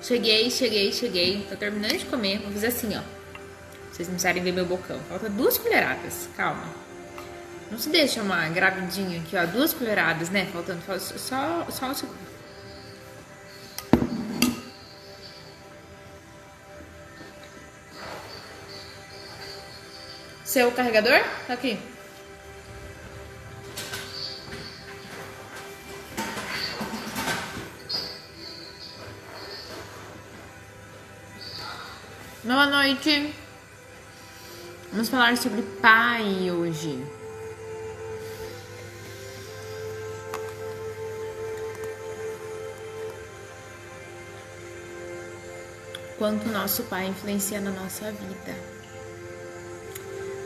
Cheguei. Tô terminando de comer. Vou fazer assim, ó. Pra vocês não precisarem ver meu bocão. Falta 2 colheradas. Calma. Não se deixa uma gravidinha aqui, ó. 2 colheradas, né? Faltando só um segundo. Seu carregador? Tá aqui. Boa noite. Vamos falar sobre pai hoje. Quanto o nosso pai influencia na nossa vida.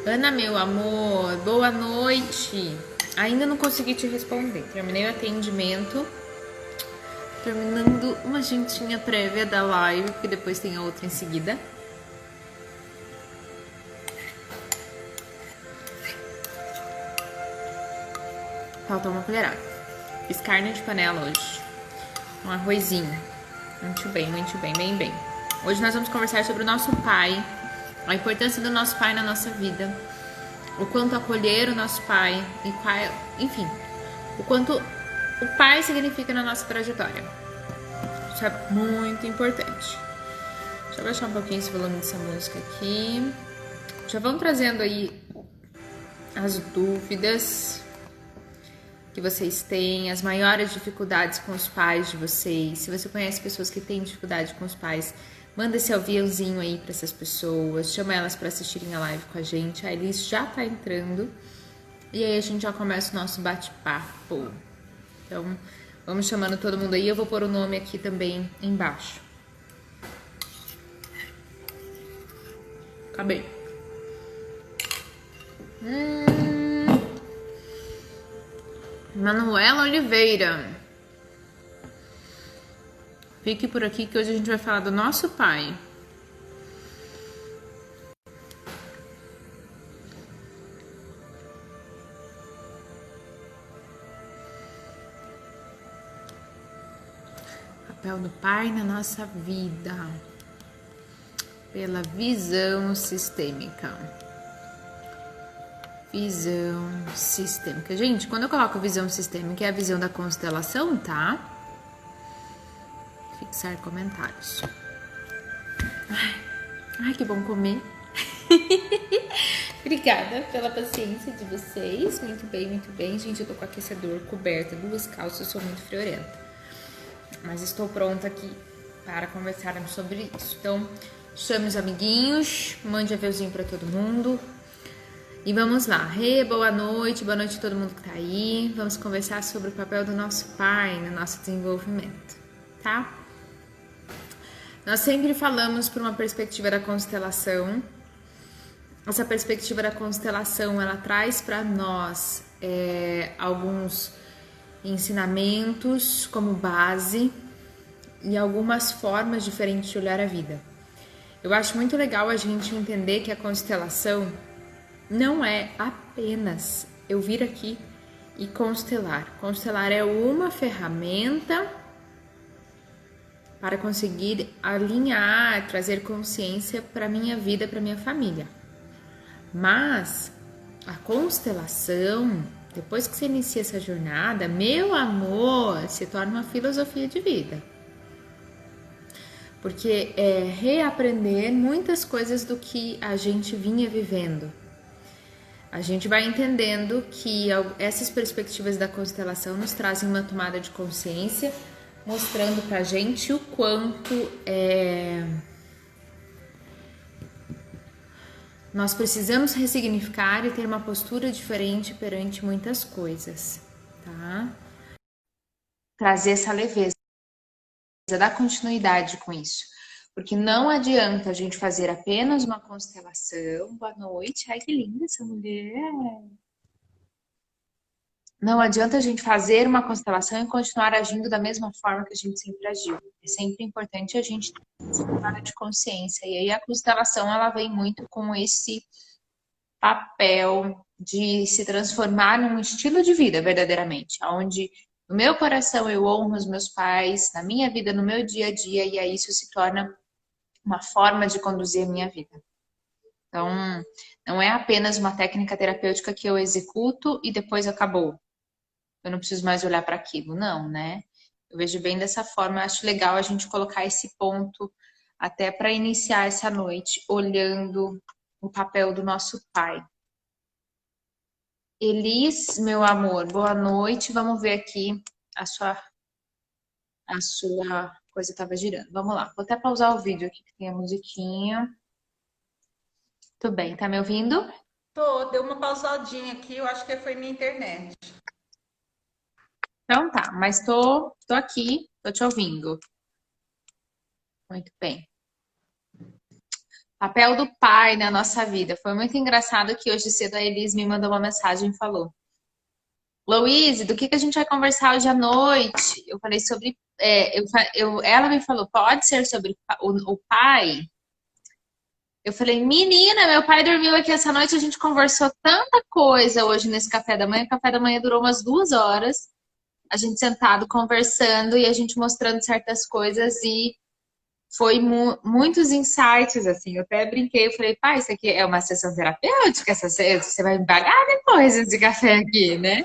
Ana, meu amor, boa noite. Ainda não consegui te responder. Terminei o atendimento. Terminando uma jantinha prévia da live, porque depois tem a outra em seguida. Falta uma colherada. Fiz carne de panela hoje. Um arrozinho. Muito bem. Hoje nós vamos conversar sobre o nosso pai. A importância do nosso pai na nossa vida. O quanto acolher o nosso pai. Enfim. O quanto o pai significa na nossa trajetória. Isso é muito importante. Deixa eu baixar um pouquinho esse volume dessa música aqui. Já vão trazendo aí as dúvidas que vocês têm, as maiores dificuldades com os pais de vocês. Se você conhece pessoas que têm dificuldade com os pais, manda esse aviãozinho aí para essas pessoas, chama elas para assistirem a live com a gente. A Elis já tá entrando e aí a gente já começa o nosso bate-papo. Então, vamos chamando todo mundo aí. Eu vou pôr o nome aqui também embaixo. Acabei. Manuela Oliveira. Fique por aqui que hoje a gente vai falar do nosso pai. Papel do pai na nossa vida. Pela visão sistêmica. Visão sistêmica. Gente, quando eu coloco visão sistêmica, é a visão da constelação, tá? Fixar comentários. Ai, que bom comer. Obrigada pela paciência de vocês. Muito bem. Gente, eu tô com aquecedor, coberta, 2 calças, sou muito friorenta. Mas estou pronta aqui para conversarmos sobre isso. Então, chame os amiguinhos, mande aviãozinho para todo mundo. E vamos lá. Boa noite a todo mundo que tá aí. Vamos conversar sobre o papel do nosso pai no nosso desenvolvimento, tá? Nós sempre falamos por uma perspectiva da constelação. Essa perspectiva da constelação, ela traz para nós alguns ensinamentos como base e algumas formas diferentes de olhar a vida. Eu acho muito legal a gente entender que a constelação não é apenas eu vir aqui e constelar. Constelar é uma ferramenta para conseguir alinhar, trazer consciência para minha vida, para minha família. Mas a constelação, depois que você inicia essa jornada, meu amor, se torna uma filosofia de vida. Porque é reaprender muitas coisas do que a gente vinha vivendo. A gente vai entendendo que essas perspectivas da constelação nos trazem uma tomada de consciência, mostrando pra gente o quanto nós precisamos ressignificar e ter uma postura diferente perante muitas coisas, tá? Trazer essa leveza, dar continuidade com isso. Porque não adianta a gente fazer apenas uma constelação. Boa noite. Ai, que linda essa mulher. Não adianta a gente fazer uma constelação e continuar agindo da mesma forma que a gente sempre agiu. É sempre importante a gente ter essa tomada de consciência. E aí a constelação, ela vem muito com esse papel de se transformar num estilo de vida, verdadeiramente. Onde no meu coração eu honro os meus pais, na minha vida, no meu dia a dia, e aí isso se torna uma forma de conduzir a minha vida. Então, não é apenas uma técnica terapêutica que eu executo e depois acabou. Eu não preciso mais olhar para aquilo, não, né? Eu vejo bem dessa forma, eu acho legal a gente colocar esse ponto até para iniciar essa noite, olhando o papel do nosso pai. Elis, meu amor, boa noite. Vamos ver aqui a sua coisa estava girando. Vamos lá. Vou até pausar o vídeo aqui que tem a musiquinha. Tudo bem, tá me ouvindo? Tô, deu uma pausadinha aqui, eu acho que foi minha internet. Então tá, mas tô aqui, tô te ouvindo. Muito bem. Papel do pai na nossa vida. Foi muito engraçado que hoje cedo a Elis me mandou uma mensagem e falou: Louise, do que a gente vai conversar hoje à noite? Eu falei sobre. Ela me falou: pode ser sobre o pai? Eu falei: menina, meu pai dormiu aqui essa noite, a gente conversou tanta coisa hoje nesse café da manhã. O café da manhã durou umas 2 horas. A gente sentado conversando e a gente mostrando certas coisas e foi muitos insights, assim. Eu até brinquei, eu falei, pai, isso aqui é uma sessão terapêutica, você vai me pagar depois esse café aqui, né?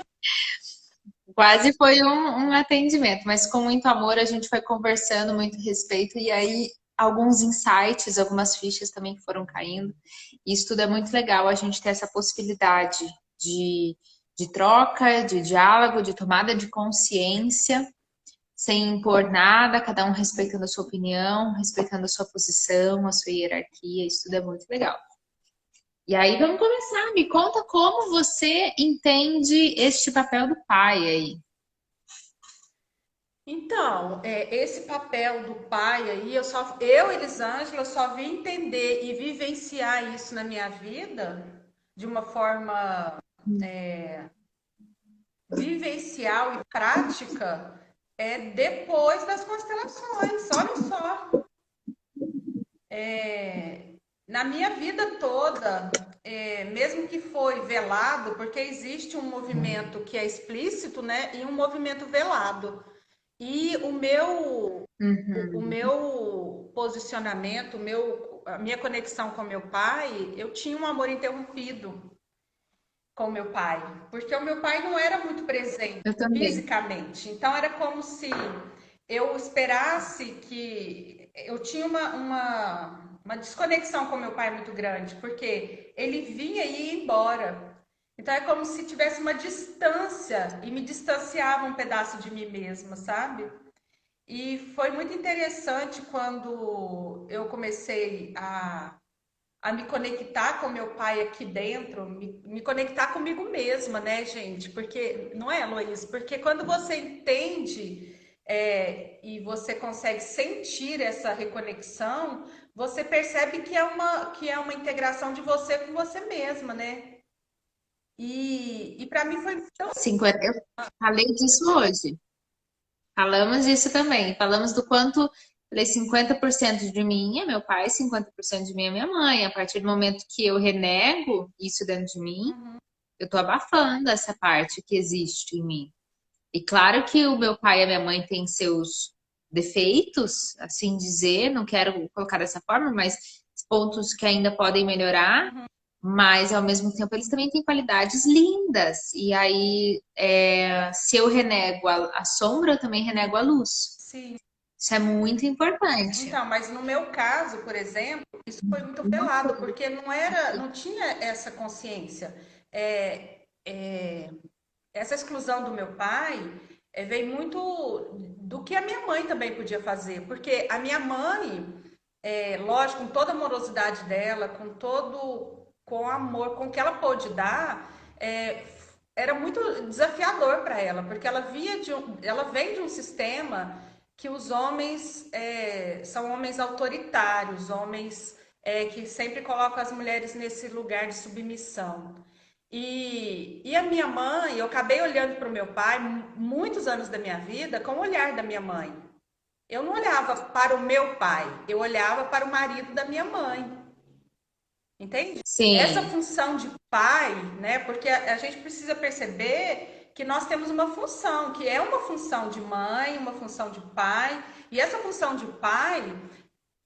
Quase foi um atendimento, mas com muito amor a gente foi conversando, muito respeito, e aí alguns insights, algumas fichas também que foram caindo. E isso tudo é muito legal, a gente ter essa possibilidade de, de troca, de diálogo, de tomada de consciência sem impor nada, cada um respeitando a sua opinião, respeitando a sua posição, a sua hierarquia, isso tudo é muito legal. E aí vamos começar, me conta como você entende este papel do pai aí. Então, esse papel do pai aí, eu, Elisângela, só vim entender e vivenciar isso na minha vida de uma forma vivencial e prática depois das constelações. Olha só, na minha vida toda, mesmo que foi velado, porque existe um movimento que é explícito, né, e um movimento velado. E o Uhum. meu posicionamento, a minha conexão com meu pai, eu tinha um amor interrompido com meu pai, porque o meu pai não era muito presente Eu também. fisicamente. Então era como se eu esperasse que eu tinha uma desconexão com meu pai muito grande, porque ele vinha e ia embora. Então é como se tivesse uma distância e me distanciava um pedaço de mim mesma, sabe? E foi muito interessante quando eu comecei a me conectar com meu pai aqui dentro, me conectar comigo mesma, né, gente? Porque, não é, Luiz? Porque quando você entende e você consegue sentir essa reconexão, você percebe que é uma integração de você com você mesma, né? E para mim foi tão. 50, eu falei disso hoje. Falamos disso também. Falamos do quanto, falei, 50% de mim é meu pai, 50% de mim é minha mãe. A partir do momento que eu renego isso dentro de mim, Uhum. eu tô abafando essa parte que existe em mim. E claro que o meu pai e a minha mãe têm seus defeitos, assim dizer, não quero colocar dessa forma, mas pontos que ainda podem melhorar, mas ao mesmo tempo eles também têm qualidades lindas. E aí, se eu renego a sombra, eu também renego a luz. Sim. Isso é muito importante. Então, mas no meu caso, por exemplo, isso foi muito velado, porque não tinha essa consciência. É, é, essa exclusão do meu pai veio muito do que a minha mãe também podia fazer, porque a minha mãe, lógico, com toda a amorosidade dela, com o amor, com o que ela pôde dar, era muito desafiador para ela, porque ela vem de um sistema que os homens são homens autoritários, homens que sempre colocam as mulheres nesse lugar de submissão. E a minha mãe, eu acabei olhando para o meu pai muitos anos da minha vida com o olhar da minha mãe. Eu não olhava para o meu pai, eu olhava para o marido da minha mãe. Entende? Essa Sim. função de pai, né? Porque a gente precisa perceber que nós temos uma função, que é uma função de mãe, uma função de pai, e essa função de pai,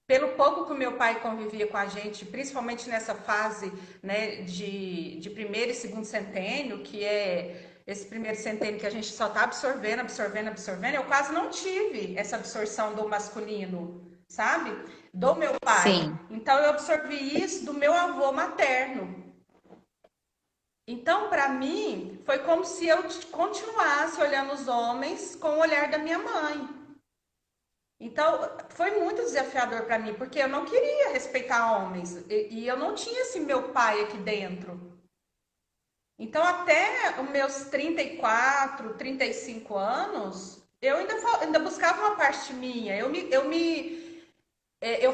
pelo pouco que o meu pai convivia com a gente, principalmente nessa fase, né, de primeiro e segundo centênio, que é esse primeiro centênio que a gente só está absorvendo, absorvendo, absorvendo, eu quase não tive essa absorção do masculino, sabe? Do meu pai. Sim. Então eu absorvi isso do meu avô materno. Então, para mim, foi como se eu continuasse olhando os homens com o olhar da minha mãe. Então, foi muito desafiador para mim, porque eu não queria respeitar homens e eu não tinha esse meu pai aqui dentro. Então, até os meus 34, 35 anos, eu ainda buscava uma parte minha. Eu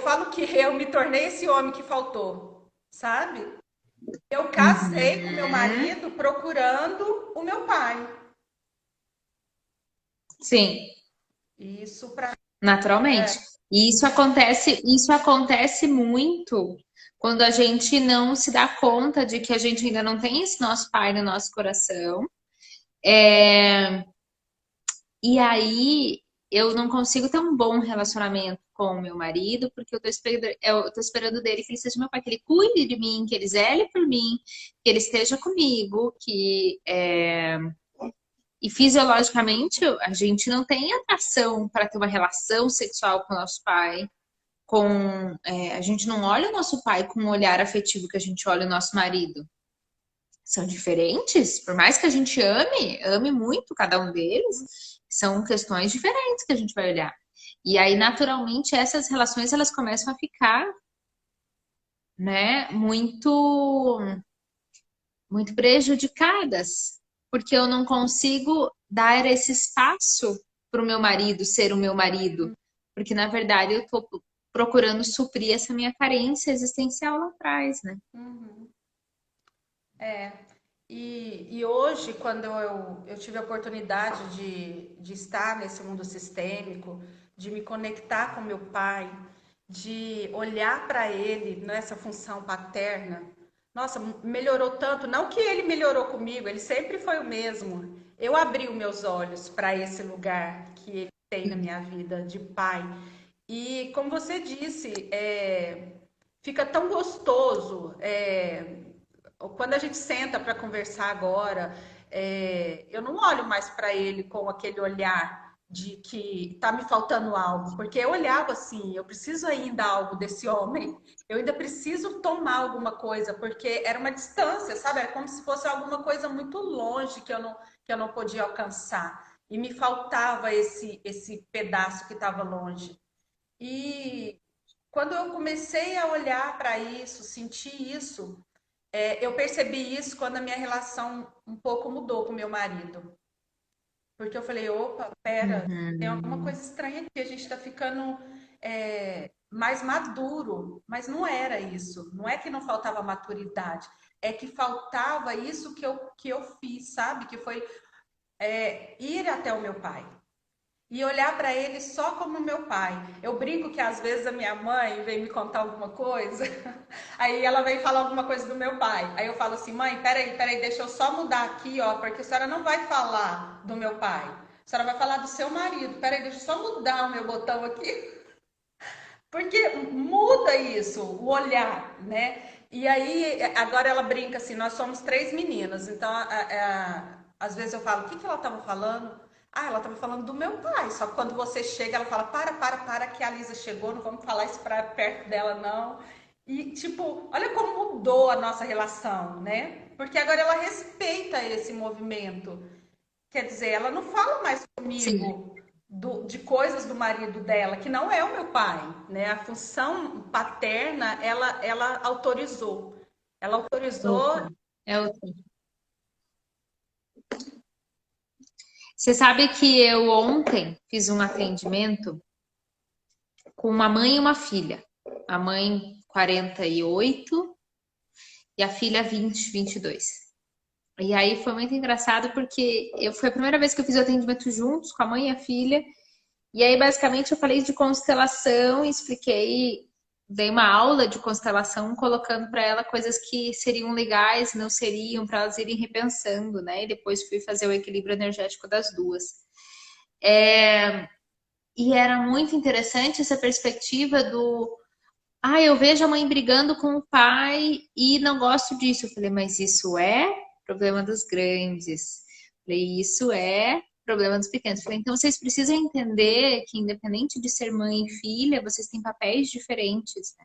falo que eu me tornei esse homem que faltou, sabe? Eu casei com meu Uhum. marido procurando o meu pai. Sim. Isso para Naturalmente. E isso acontece muito quando a gente não se dá conta de que a gente ainda não tem esse nosso pai no nosso coração. E aí eu não consigo ter um bom relacionamento com o meu marido, porque eu tô esperando dele que ele seja meu pai, que ele cuide de mim, que ele zele por mim, que ele esteja comigo, e fisiologicamente a gente não tem atração para ter uma relação sexual com o nosso pai. A gente não olha o nosso pai com o olhar afetivo que a gente olha o nosso marido. São diferentes, por mais que a gente ame muito cada um deles, são questões diferentes que a gente vai olhar. E aí, naturalmente, essas relações elas começam a ficar, né, muito prejudicadas, porque eu não consigo dar esse espaço para o meu marido ser o meu marido, porque na verdade eu estou procurando suprir essa minha carência existencial lá atrás, né? Uhum. E hoje, quando eu tive a oportunidade de estar nesse mundo sistêmico, de me conectar com meu pai, de olhar para ele nessa função paterna, nossa, melhorou tanto. Não que ele melhorou comigo, ele sempre foi o mesmo. Eu abri os meus olhos para esse lugar que ele tem na minha vida de pai. E como você disse, fica tão gostoso. Quando a gente senta para conversar agora, eu não olho mais para ele com aquele olhar de que tá me faltando algo, porque eu olhava assim, eu preciso ainda algo desse homem, eu ainda preciso tomar alguma coisa, porque era uma distância, sabe? Era como se fosse alguma coisa muito longe que eu não podia alcançar. E me faltava esse pedaço que estava longe. E quando eu comecei a olhar para isso, sentir isso, eu percebi isso quando a minha relação um pouco mudou com meu marido. Porque eu falei, opa, pera, tem alguma Uhum. coisa estranha aqui, a gente está ficando mais maduro. Mas não era isso. Não é que não faltava maturidade, é que faltava isso que eu fiz, sabe? Que foi ir até o meu pai e olhar para ele só como meu pai. Eu brinco que às vezes a minha mãe vem me contar alguma coisa, aí ela vem falar alguma coisa do meu pai. Aí eu falo assim, mãe, peraí, deixa eu só mudar aqui, ó, porque a senhora não vai falar do meu pai. A senhora vai falar do seu marido. Peraí, deixa eu só mudar o meu botão aqui. Porque muda isso, o olhar, né? E aí, agora ela brinca assim, nós somos três meninas, então às vezes eu falo, o que que ela estava falando? Ah, ela estava falando do meu pai, só que quando você chega, ela fala, para, que a Lisa chegou, não vamos falar isso para perto dela, não. E, tipo, olha como mudou a nossa relação, né? Porque agora ela respeita esse movimento. Quer dizer, ela não fala mais Sim. comigo de coisas do marido dela, que não é o meu pai, né? A função paterna, ela autorizou. Ela autorizou. Outra. É outra. Você sabe que eu ontem fiz um atendimento com uma mãe e uma filha. A mãe 48 e a filha 22. E aí foi muito engraçado porque foi a primeira vez que eu fiz o atendimento juntos com a mãe e a filha. E aí basicamente eu falei de constelação e expliquei dei uma aula de constelação colocando para ela coisas que seriam legais, não seriam, para elas irem repensando, né? E depois fui fazer o equilíbrio energético das duas. E era muito interessante essa perspectiva do eu vejo a mãe brigando com o pai e não gosto disso. Eu falei, mas isso é problema dos grandes. Eu falei, isso é problema dos pequenos. Eu falei, então vocês precisam entender que, independente de ser mãe e filha, vocês têm papéis diferentes, né?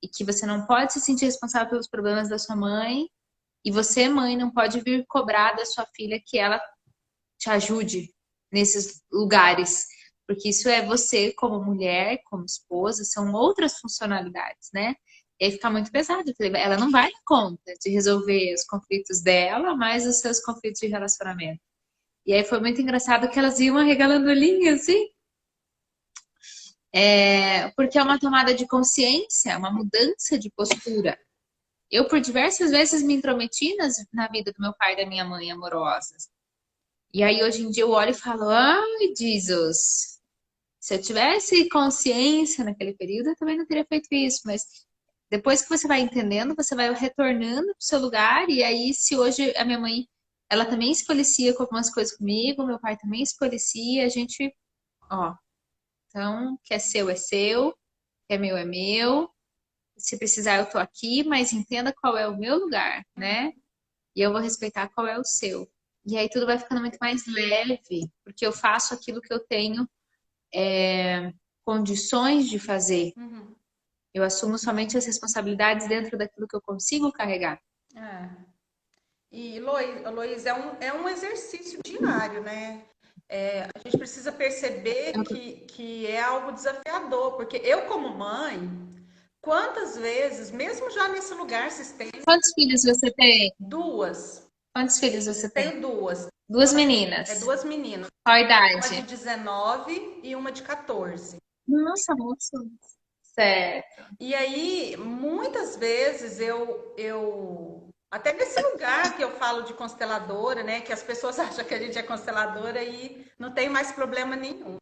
E que você não pode se sentir responsável pelos problemas da sua mãe, e você, mãe, não pode vir cobrar da sua filha que ela te ajude nesses lugares. Porque isso é você como mulher, como esposa, são outras funcionalidades, né? E aí fica muito pesado. Eu falei, ela não vai dar conta de resolver os conflitos dela, mais os seus conflitos de relacionamento. E aí foi muito engraçado que elas iam arregalando a linha, assim. Porque é uma tomada de consciência, uma mudança de postura. Eu, por diversas vezes, me intrometi na vida do meu pai e da minha mãe amorosas. E aí, hoje em dia, eu olho e falo, ai, Jesus, se eu tivesse consciência naquele período, eu também não teria feito isso. Mas depois que você vai entendendo, você vai retornando para o seu lugar. E aí, se hoje a minha mãe, ela também se policia com algumas coisas comigo, meu pai também se policia, a gente, ó, então, que é seu, que é meu é meu. Se precisar, eu tô aqui, mas entenda qual é o meu lugar, né? E eu vou respeitar qual é o seu. E aí tudo vai ficando muito mais leve, porque eu faço aquilo que eu tenho condições de fazer. Uhum. Eu assumo somente as responsabilidades dentro daquilo que eu consigo carregar. É. E, Loís, é um exercício diário, né? A gente precisa perceber que é algo desafiador, porque eu, como mãe, quantas vezes, mesmo já nesse lugar sistêmico, Quantos filhos você tem? duas, Quantos filhos você tem? tenho duas, Duas meninas. duas meninas, Qual a uma de idade? 19 e uma de 14. Nossa, moço. Certo. E aí, muitas vezes até nesse lugar que eu falo de consteladora, né, que as pessoas acham que a gente é consteladora e não tem mais problema nenhum.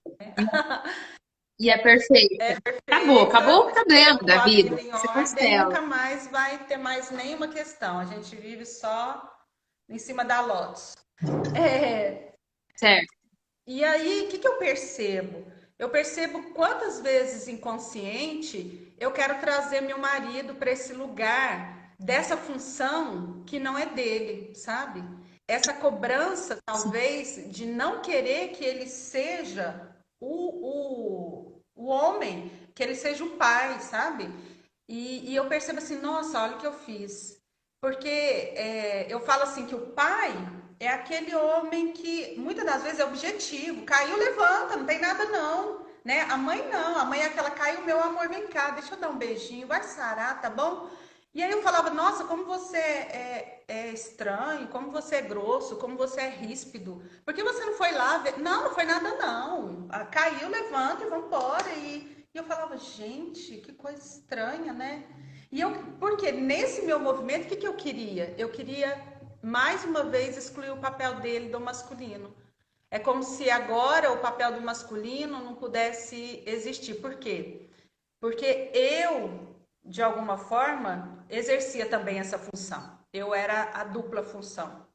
E é perfeita. Acabou, Feita, acabou o problema da colocou a vida. vida em Você ordem, constela. nunca mais vai ter mais nenhuma questão. A gente vive só em cima da Lotus. É, Certo. e aí, o que eu percebo? Eu percebo quantas vezes inconsciente eu quero trazer meu marido para esse lugar dessa função que não é dele, sabe? Essa cobrança, talvez, de não querer que ele seja o homem, que ele seja o pai, sabe? E eu percebo assim, nossa, olha o que eu fiz. Porque eu falo assim que o pai é aquele homem que muitas das vezes é objetivo. Caiu, levanta, não tem nada não. Né? A mãe não, a mãe é aquela, caiu, meu amor, vem cá, deixa eu dar um beijinho, vai sarar, tá bom? E aí eu falava, nossa, como você é estranho, como você é grosso, como você é ríspido. Por que você não foi lá ver? Não, não foi nada não. Caiu, levanta e vamos embora. E eu falava, gente, que coisa estranha, né? Porque nesse meu movimento, o que eu queria? Eu queria, mais uma vez, excluir o papel dele do masculino. É como se agora o papel do masculino não pudesse existir. Por quê? Porque eu, de alguma forma, exercia também essa função. Eu era a dupla função.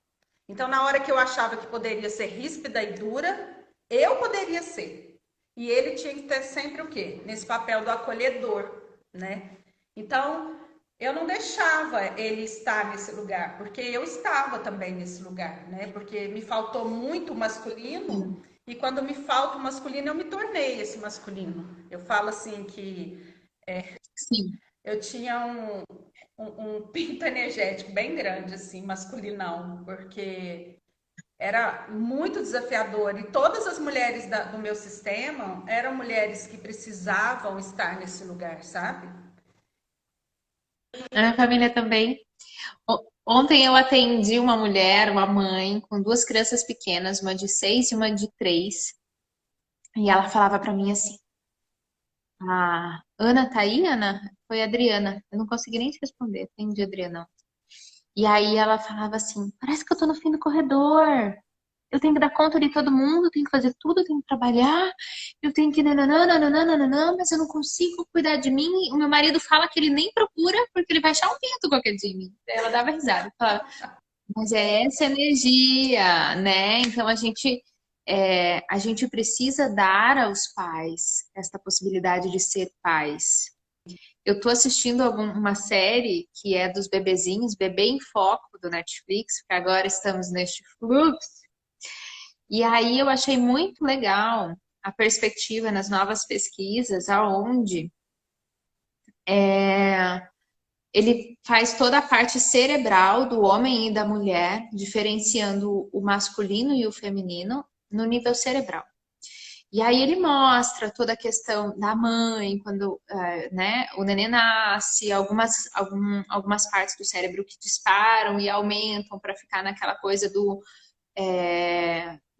Então, na hora que eu achava que poderia ser ríspida e dura, eu poderia ser. E ele tinha que ter sempre o quê? Nesse papel do acolhedor, né? Então, eu não deixava ele estar nesse lugar, porque eu estava também nesse lugar, né? Porque me faltou muito masculino, e quando me falta o masculino, eu me tornei esse masculino. Eu falo assim que Sim. eu tinha um pinto energético bem grande, assim, masculinão, porque era muito desafiador. E todas as mulheres do meu sistema eram mulheres que precisavam estar nesse lugar, sabe? A minha família também. Ontem eu atendi uma mulher, uma mãe, com duas crianças pequenas, uma de 6 e uma de 3. E ela falava pra mim assim: a Ana tá aí, Ana? Foi a Adriana. Eu não consegui nem te responder. Atendi a Adriana. E aí ela falava assim: parece que eu tô no fim do corredor. eu tenho que dar conta de todo mundo, eu tenho que fazer tudo, eu tenho que trabalhar, eu tenho que nananã, nananã, nananã, mas eu não consigo cuidar de mim. O meu marido fala que ele nem procura porque ele vai achar um pinto qualquer dia em mim. Ela dava risada, falava, mas é essa energia, né? Então a gente precisa dar aos pais esta possibilidade de ser pais. Eu tô assistindo uma série que é dos bebezinhos, Bebê em Foco, do Netflix, porque agora estamos neste fluxo. E aí eu achei muito legal a perspectiva nas novas pesquisas, aonde ele faz toda a parte cerebral do homem e da mulher, diferenciando o masculino e o feminino no nível cerebral. E aí ele mostra toda a questão da mãe, quando né, o neném nasce, algumas partes do cérebro que disparam e aumentam para ficar naquela coisa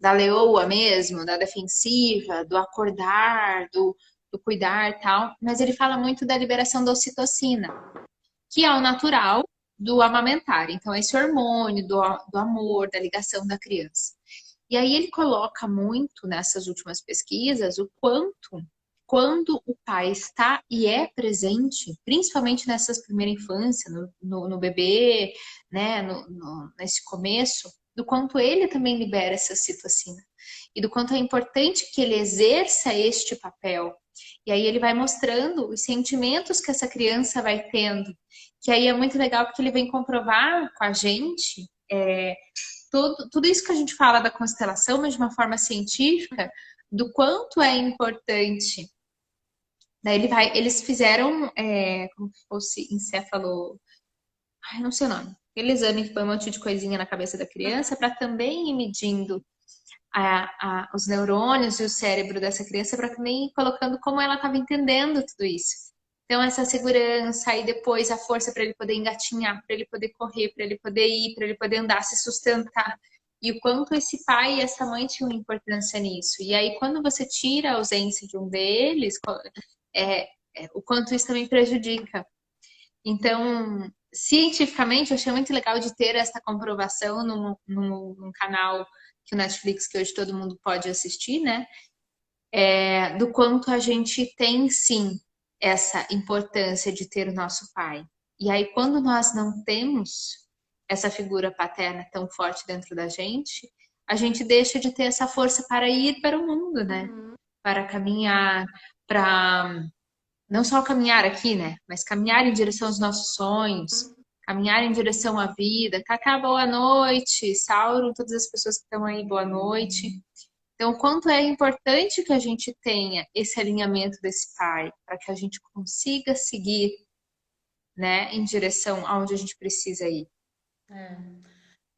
da leoa mesmo, da defensiva, do acordar, do cuidar e tal. Mas ele fala muito da liberação da ocitocina, que é o natural do amamentar. Então, esse hormônio do amor, da ligação da criança. E aí ele coloca muito nessas últimas pesquisas o quanto, quando o pai está e é presente, principalmente nessas primeira infância, no bebê, né, nesse começo, do quanto ele também libera essa citocina. E do quanto é importante que ele exerça este papel. E aí ele vai mostrando os sentimentos que essa criança vai tendo. Que aí é muito legal porque ele vem comprovar com a gente tudo isso que a gente fala da constelação, mas de uma forma científica, do quanto é importante. Daí eles fizeram como se fosse encéfalo, ai, não sei o nome, aquele exame que põe um monte de coisinha na cabeça da criança para também ir medindo os neurônios e o cérebro dessa criança, para também ir colocando como ela estava entendendo tudo isso. Então, essa segurança e depois a força para ele poder engatinhar, para ele poder correr, para ele poder ir, para ele poder andar, se sustentar. E o quanto esse pai e essa mãe tinham importância nisso. E aí, quando você tira a ausência de um deles, o quanto isso também prejudica. Então, cientificamente, eu achei muito legal de ter essa comprovação num canal que o Netflix, que hoje todo mundo pode assistir, né? Do quanto a gente tem, sim, essa importância de ter o nosso pai. E aí, quando nós não temos essa figura paterna tão forte dentro da gente, a gente deixa de ter essa força para ir para o mundo, né? Para caminhar, para não só caminhar aqui, né? Mas caminhar em direção aos nossos sonhos, caminhar em direção à vida. Cacá, boa noite. Sauron, todas as pessoas que estão aí, boa noite. Então, o quanto é importante que a gente tenha esse alinhamento desse pai, para que a gente consiga seguir, né, em direção aonde a gente precisa ir.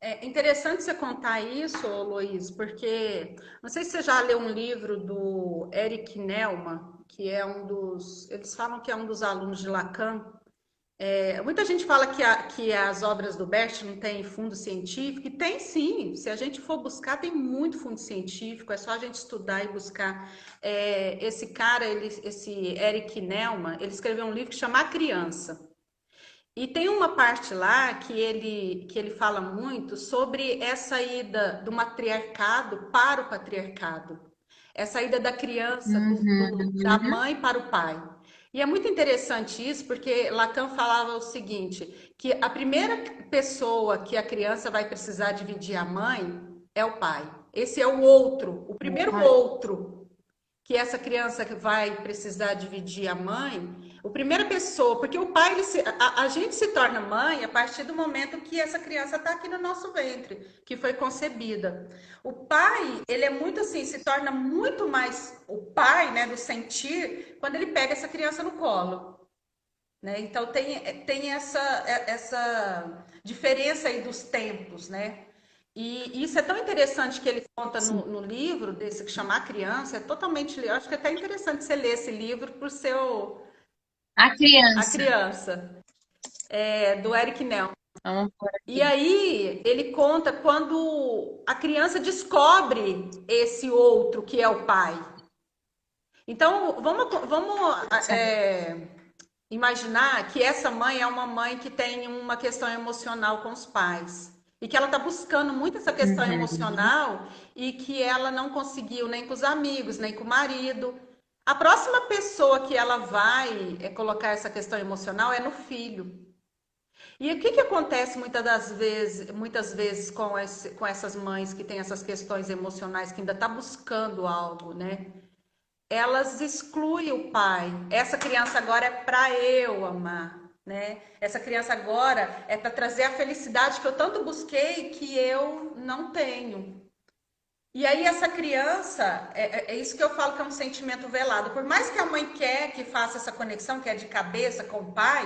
É interessante você contar isso, Luiz, porque não sei se você já leu um livro do Eric Nelman, que é eles falam que é um dos alunos de Lacan. Muita gente fala que as obras do Bert não têm fundo científico, e tem sim. Se a gente for buscar, tem muito fundo científico, é só a gente estudar e buscar. Esse cara, esse Eric Nelman, ele escreveu um livro que chama A Criança. E tem uma parte lá que ele fala muito sobre essa ida do matriarcado para o patriarcado. Essa ida da criança, da Uhum. mãe para o pai. E é muito interessante isso, porque Lacan falava o seguinte, que a primeira pessoa que a criança vai precisar dividir a mãe é o pai. Esse é o outro, o primeiro outro que essa criança vai precisar dividir a mãe, a primeira pessoa, porque o pai, a gente se torna mãe a partir do momento que essa criança está aqui no nosso ventre, que foi concebida. O pai, ele é muito assim, se torna muito mais o pai, né, do sentir, quando ele pega essa criança no colo. Né? Então tem essa diferença aí dos tempos, né? E isso é tão interessante que ele conta no livro desse que chama A Criança, é totalmente, eu acho que é até interessante você ler esse livro para o seu A A criança. Criança, do Eric Nelson. Vamos por E aqui. aí ele conta quando a criança descobre esse outro que é o pai. Então vamos imaginar que essa mãe é uma mãe que tem uma questão emocional com os pais. e que ela está buscando muito essa questão Uhum. emocional e que ela não conseguiu nem com os amigos, nem com o marido. A próxima pessoa que ela vai colocar essa questão emocional é no filho. E o que, que acontece muitas vezes com essas mães que têm essas questões emocionais, que ainda está buscando algo, né? Elas excluem o pai. Essa criança agora é para eu amar, né? Essa criança agora é para trazer a felicidade que eu tanto busquei que eu não tenho. E aí essa criança, é isso que eu falo que é um sentimento velado. Por mais que a mãe quer que faça essa conexão, que é de cabeça com o pai,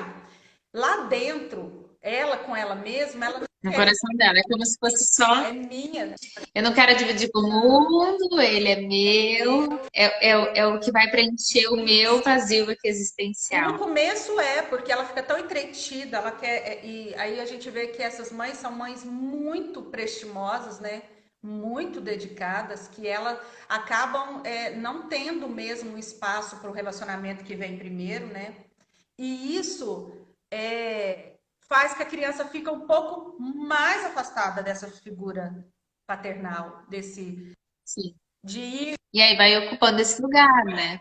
lá dentro, ela com ela mesma, ela não No quer. coração dela. É como se fosse só. É minha. Eu não quero dividir com o mundo, ele é meu. É o que vai preencher o meu vazio aqui E no existencial. começo porque ela fica tão entretida, ela quer, e aí a gente vê que essas mães são mães muito prestimosas, né? Muito dedicadas, que elas acabam não tendo mesmo espaço para o relacionamento que vem primeiro, né? E isso faz que a criança fique um pouco mais afastada dessa figura paternal, Sim. de ir, E aí vai ocupando esse lugar, né?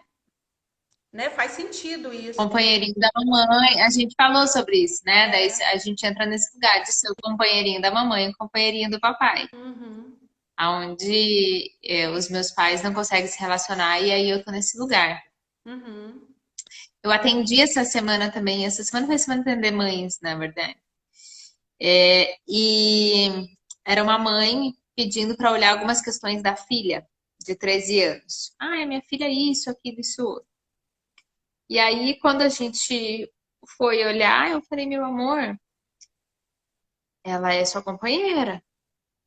né? Faz sentido isso. Companheirinho da mamãe. A gente falou sobre isso, né? Daí É. a gente entra nesse lugar de ser o companheirinho da mamãe e o companheirinho do papai. Uhum, Onde os meus pais não conseguem se relacionar e aí eu tô nesse lugar. uhum, Eu atendi essa semana também. Essa semana foi semana de atender mães, na verdade. E era uma mãe pedindo para olhar algumas questões da filha de 13 anos. Ah, minha filha é isso, aquilo, isso, outro. E aí, quando a gente foi olhar, eu falei, meu amor, ela é sua companheira.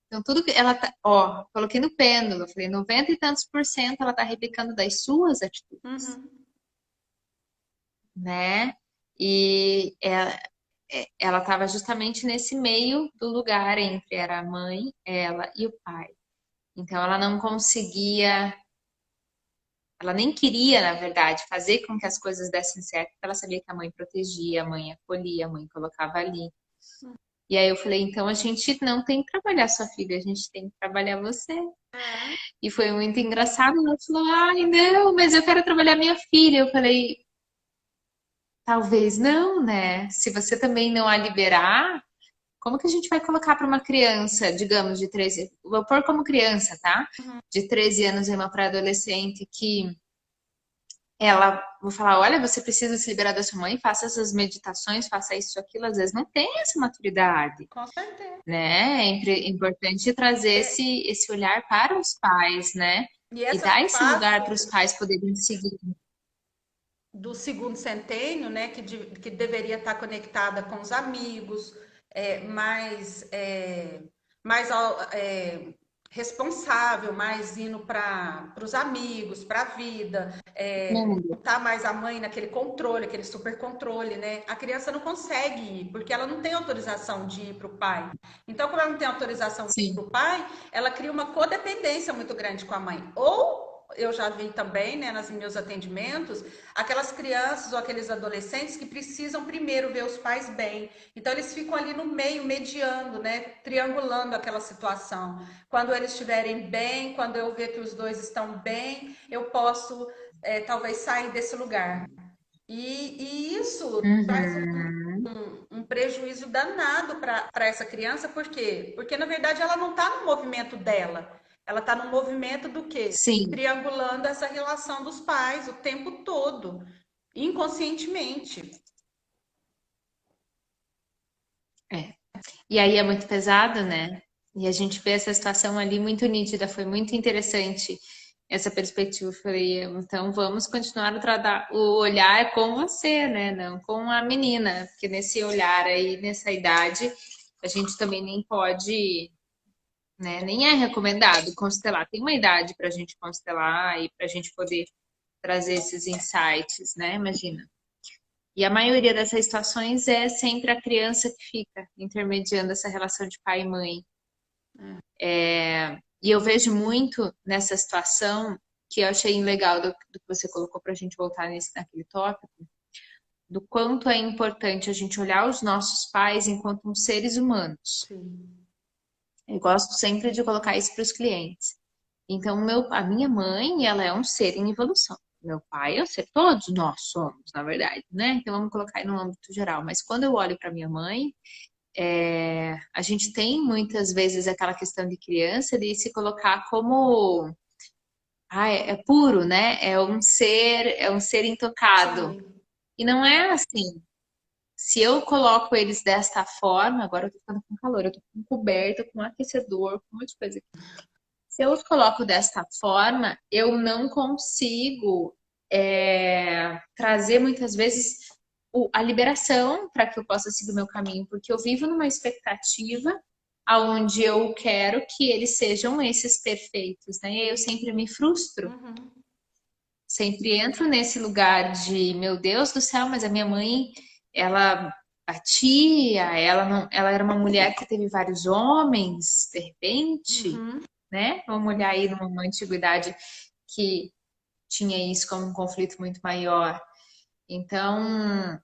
Então, tudo que ela tá, ó, coloquei no pêndulo, falei, 90 e tantos por cento ela tá replicando das suas atitudes, uhum, né? E ela estava justamente nesse meio do lugar entre era a mãe, ela e o pai. Então, ela não conseguia, ela nem queria, na verdade, fazer com que as coisas dessem certo, porque ela sabia que a mãe protegia, a mãe acolhia, a mãe colocava ali. E aí eu falei, então a gente não tem que trabalhar sua filha, a gente tem que trabalhar você. é, E foi muito engraçado. Ela falou, ai, não, mas eu quero trabalhar minha filha. Eu falei, talvez não, né? Se você também não a liberar, como que a gente vai colocar para uma criança, digamos, de 13, vou pôr como criança, tá? uhum. De 13 anos e uma pré-adolescente que ela, vou falar, olha, você precisa se liberar da sua mãe, faça essas meditações, faça isso, aquilo, às vezes não tem essa maturidade, Com certeza. né? É importante trazer É, esse olhar para os pais, né? e E essa dar esse fase lugar para os pais poderem seguir. do segundo centênio, né, que deveria estar conectada com os amigos, mais responsável, mais indo para os amigos, para a vida, Mundo. não tá mais a mãe naquele controle, aquele super controle, né? A criança não consegue ir, porque ela não tem autorização de ir para o pai. Então, como ela não tem autorização de ir Sim. para o pai, ela cria uma codependência muito grande com a mãe. Ou eu já vi também, né, nos meus atendimentos, aquelas crianças ou aqueles adolescentes que precisam primeiro ver os pais bem. Então eles ficam ali no meio, mediando, né, triangulando aquela situação. Quando eles estiverem bem, quando eu ver que os dois estão bem, eu posso talvez sair desse lugar. E isso traz Uhum. um prejuízo danado para essa criança, por quê? Porque na verdade ela não está no movimento dela, ela está no movimento do quê? Sim. Triangulando essa relação dos pais o tempo todo, inconscientemente. É. E aí é muito pesado, né? E a gente vê essa situação ali muito nítida, foi muito interessante essa perspectiva. Eu falei, então vamos continuar a tratar o olhar com você, né? Não com a menina, porque nesse olhar aí, nessa idade, a gente também nem pode, né? Nem é recomendado constelar. Tem uma idade para a gente constelar e para a gente poder trazer esses insights, né? Imagina. E a maioria dessas situações é sempre a criança que fica intermediando essa relação de pai e mãe. E eu vejo muito nessa situação que eu achei legal do que você colocou para a gente voltar naquele tópico, do quanto é importante a gente olhar os nossos pais enquanto seres humanos. Sim. Eu gosto sempre de colocar isso para os clientes. Então, a minha mãe, ela é um ser em evolução. Meu pai é um ser, todos nós somos, na verdade, né? Então, vamos colocar aí no âmbito geral. Mas quando eu olho para minha mãe, a gente tem muitas vezes aquela questão de criança de se colocar como, é puro, né? É um ser intocado. Sim. E não é assim. Se eu coloco eles desta forma, agora eu tô ficando com calor, eu tô com coberta, com aquecedor, com um monte de coisa. Se eu os coloco desta forma, eu não consigo trazer muitas vezes a liberação para que eu possa seguir o meu caminho, porque eu vivo numa expectativa aonde eu quero que eles sejam esses perfeitos, né? E aí eu sempre me frustro, Uhum. sempre entro nesse lugar de, meu Deus do céu, mas a minha mãe, ela batia, ela não, ela era uma mulher que teve vários homens, de repente, Uhum. né? Vamos olhar aí numa antiguidade que tinha isso como um conflito muito maior. Então,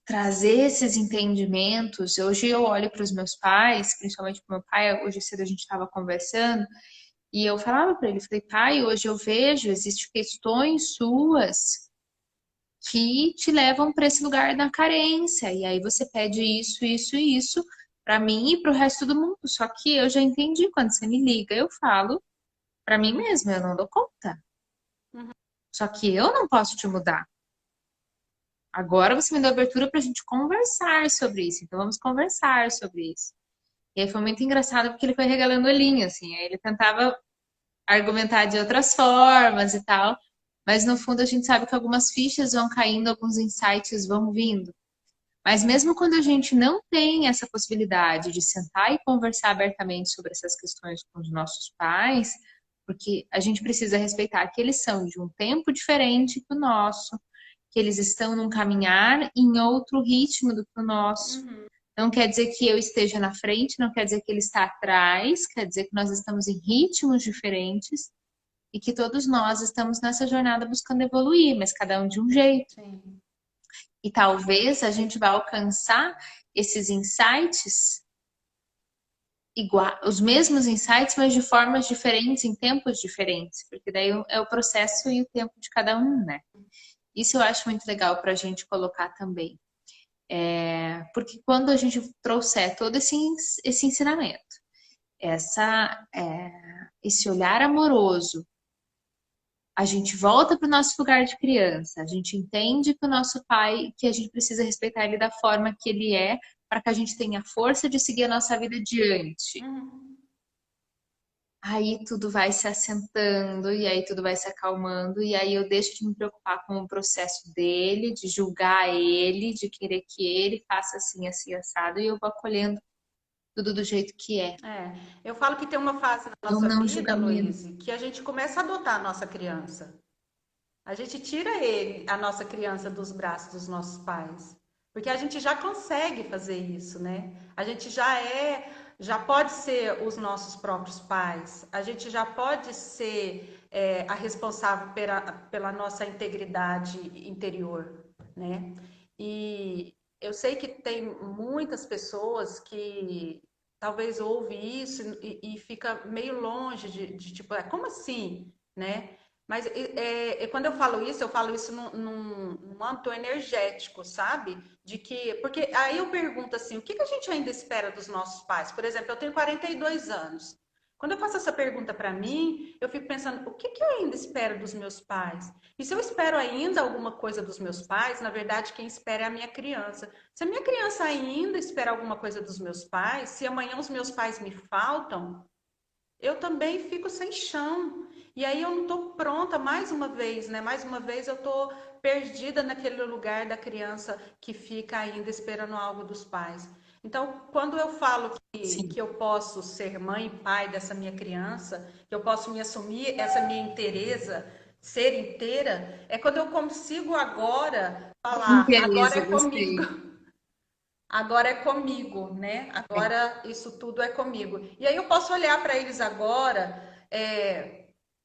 trazer esses entendimentos. Hoje eu olho para os meus pais, principalmente para o meu pai, hoje cedo a gente estava conversando, e eu falava para ele, falei, pai, hoje eu vejo, existem questões suas que te levam para esse lugar da carência, e aí você pede isso, isso e isso para mim e para o resto do mundo. Só que eu já entendi, quando você me liga, eu falo para mim mesma, eu não dou conta. Uhum. Só que eu não posso te mudar. Agora você me deu abertura para a gente conversar sobre isso. Então vamos conversar sobre isso. E aí foi muito engraçado porque ele foi regalando olhinho, assim. Aí ele tentava argumentar de outras formas e tal. Mas no fundo a gente sabe que algumas fichas vão caindo, alguns insights vão vindo. Mas mesmo quando a gente não tem essa possibilidade de sentar e conversar abertamente sobre essas questões com os nossos pais, porque a gente precisa respeitar que eles são de um tempo diferente que o nosso, que eles estão num caminhar em outro ritmo do que o nosso. Uhum. Não quer dizer que eu esteja na frente, não quer dizer que ele está atrás, quer dizer que nós estamos em ritmos diferentes e que todos nós estamos nessa jornada buscando evoluir, mas cada um de um jeito. Sim. E talvez a gente vai alcançar esses insights igual, os mesmos insights, mas de formas diferentes, em tempos diferentes, porque daí é o processo e o tempo de cada um, né? Isso eu acho muito legal para a gente colocar também. Porque quando a gente trouxer todo esse ensinamento, esse olhar amoroso, a gente volta para o nosso lugar de criança, a gente entende que o nosso pai, que a gente precisa respeitar ele da forma que ele é, para que a gente tenha força de seguir a nossa vida adiante. Uhum. Aí tudo vai se assentando e aí tudo vai se acalmando e aí eu deixo de me preocupar com o processo dele, de julgar ele, de querer que ele faça assim, assim, assado e eu vou acolhendo tudo do jeito que é. É, eu falo que tem uma fase na É um nossa não vida, julgamento. Luiz, que a gente começa a adotar a nossa criança. A gente tira ele, a nossa criança, dos braços dos nossos pais. Porque a gente já consegue fazer isso, né? A gente já pode ser os nossos próprios pais. A gente já pode ser a responsável pela nossa integridade interior, né? E eu sei que tem muitas pessoas que talvez ouve isso e fica meio longe de tipo, como assim, né? Mas quando eu falo isso num âmbito energético, sabe? De que, porque aí eu pergunto assim, o que que a gente ainda espera dos nossos pais? Por exemplo, eu tenho 42 anos. Quando eu faço essa pergunta para mim, eu fico pensando, o que que eu ainda espero dos meus pais? E se eu espero ainda alguma coisa dos meus pais, na verdade, quem espera é a minha criança. Se a minha criança ainda espera alguma coisa dos meus pais, se amanhã os meus pais me faltam, eu também fico sem chão. E aí eu não estou pronta mais uma vez, né? Mais uma vez eu estou perdida naquele lugar da criança que fica ainda esperando algo dos pais. Então, quando eu falo Sim. que eu posso ser mãe e pai dessa minha criança, que eu posso me assumir essa minha inteireza, ser inteira, é quando eu consigo agora falar, agora Beleza, é comigo. gostei. Agora é comigo, né? Agora isso tudo é comigo. E aí eu posso olhar para eles agora,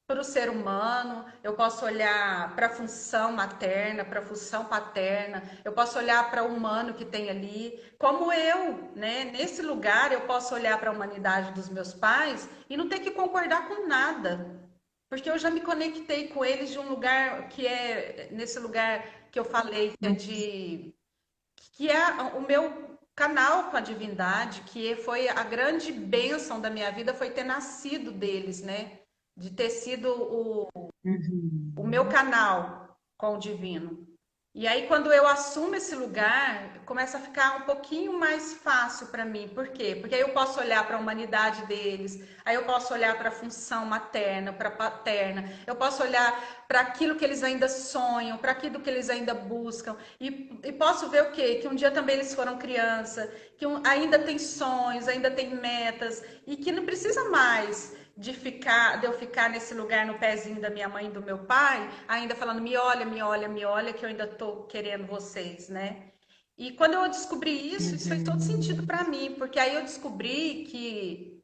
para o ser humano, eu posso olhar para a função materna, para a função paterna, eu posso olhar para o humano que tem ali, como eu, né? Nesse lugar eu posso olhar para a humanidade dos meus pais e não ter que concordar com nada, porque eu já me conectei com eles de um lugar que é nesse lugar que eu falei, que é o meu canal com a divindade, que foi a grande bênção da minha vida, foi ter nascido deles, né? De ter sido o meu Uhum. canal com o divino. E aí, quando eu assumo esse lugar, começa a ficar um pouquinho mais fácil para mim. Por quê? Porque aí eu posso olhar para a humanidade deles, aí eu posso olhar para a função materna, para a paterna, eu posso olhar para aquilo que eles ainda sonham, para aquilo que eles ainda buscam, e posso ver o quê? Que um dia também eles foram criança, que ainda tem sonhos, ainda tem metas, e que não precisa mais de eu ficar nesse lugar no pezinho da minha mãe e do meu pai, ainda falando, me olha, me olha, me olha, que eu ainda tô querendo vocês, né? E quando eu descobri isso fez todo sentido Uhum. para mim, porque aí eu descobri que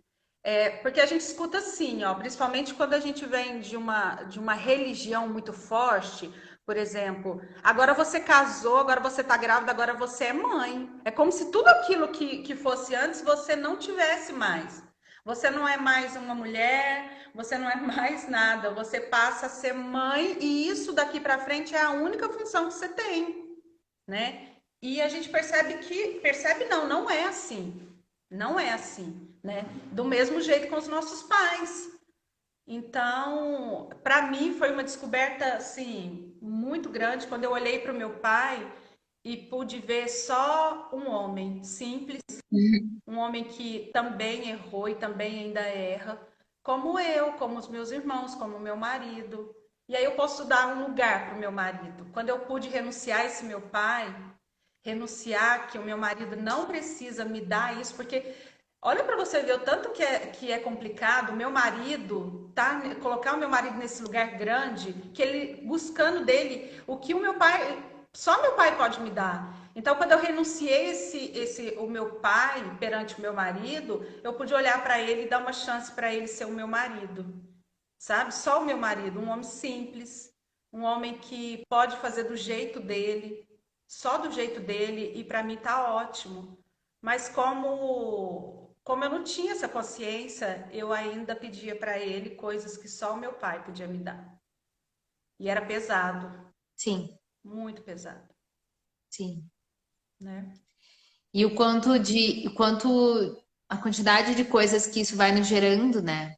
porque a gente escuta assim, ó, principalmente quando a gente vem de uma religião muito forte, por exemplo, agora você casou, agora você tá grávida, agora você é mãe. É como se tudo aquilo que fosse antes você não tivesse mais. Você não é mais uma mulher, você não é mais nada, você passa a ser mãe e isso daqui para frente é a única função que você tem, né? E a gente percebe não, não é assim. Não é assim, né? Do mesmo jeito com os nossos pais. Então, para mim foi uma descoberta assim muito grande quando eu olhei para o meu pai e pude ver só um homem simples, um homem que também errou e também ainda erra, como eu, como os meus irmãos, como o meu marido. E aí eu posso dar um lugar para o meu marido. Quando eu pude renunciar a esse meu pai, renunciar que o meu marido não precisa me dar isso, porque olha para você ver o tanto que é complicado. O meu marido, tá? Colocar o meu marido nesse lugar grande, que ele buscando dele o que o meu pai, só meu pai pode me dar. Então, quando eu renunciei o meu pai perante o meu marido, eu pude olhar para ele e dar uma chance para ele ser o meu marido, sabe? Só o meu marido, um homem simples, um homem que pode fazer do jeito dele, só do jeito dele, e para mim tá ótimo. Mas como eu não tinha essa consciência, eu ainda pedia para ele coisas que só o meu pai podia me dar. E era pesado, Sim, muito pesado, sim. né? E o quanto a quantidade de coisas que isso vai nos gerando, né?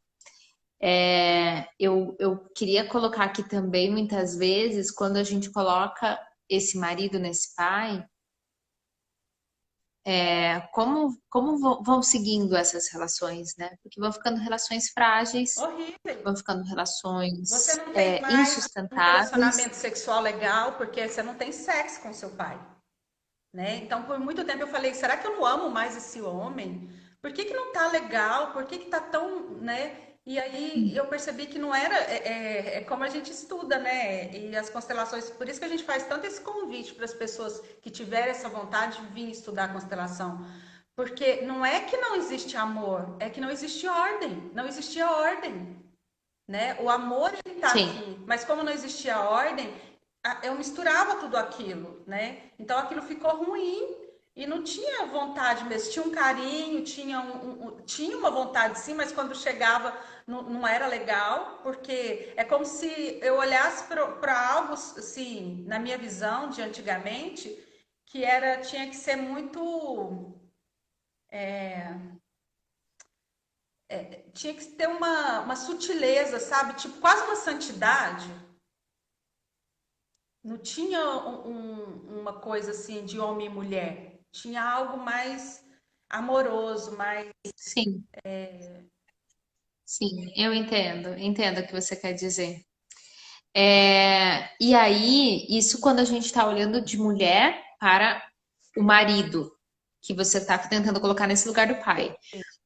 Eu queria colocar aqui também, muitas vezes, quando a gente coloca esse marido nesse pai, como vão seguindo essas relações, né? Porque vão ficando relações frágeis, Horrível. vão ficando Você relações não tem mais um insustentáveis. relacionamento sexual legal porque você não tem sexo com seu pai. Né? Então, por muito tempo eu falei, será que eu não amo mais esse homem? Por que que não tá legal? Por que que tá tão, né? E aí eu percebi que não era, como a gente estuda, né? E as constelações, por isso que a gente faz tanto esse convite para as pessoas que tiverem essa vontade de vir estudar a constelação. Porque não é que não existe amor, é que não existe ordem, não existia ordem, né? O amor ele tá Sim, aqui, mas como não existia ordem, eu misturava tudo aquilo, né? Então aquilo ficou ruim e não tinha vontade mesmo. Tinha um carinho, tinha uma vontade sim, mas quando chegava não era legal, porque é como se eu olhasse para algo assim, na minha visão de antigamente, que tinha que ser muito, tinha que ter uma sutileza, sabe? Tipo, quase uma santidade. Não tinha uma coisa assim de homem e mulher. Tinha algo mais amoroso, mais. sim, sim, eu entendo o que você quer dizer. E aí, isso quando a gente está olhando de mulher para o marido, que você está tentando colocar nesse lugar do pai.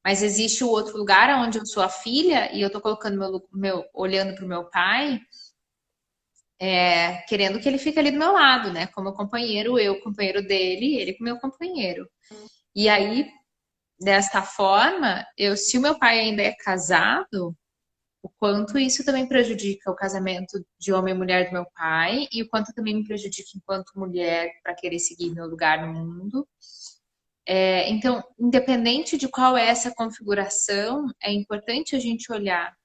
Mas existe o outro lugar onde eu sou a filha e eu estou colocando olhando para o meu pai, querendo que ele fique ali do meu lado, né? Como companheiro, eu companheiro dele, ele com meu companheiro. E aí, desta forma, se o meu pai ainda é casado, O quanto isso também prejudica o casamento de homem e mulher do meu pai e o quanto também me prejudica enquanto mulher para querer seguir meu lugar no mundo. Então, independente de qual é essa configuração, é importante a gente olhar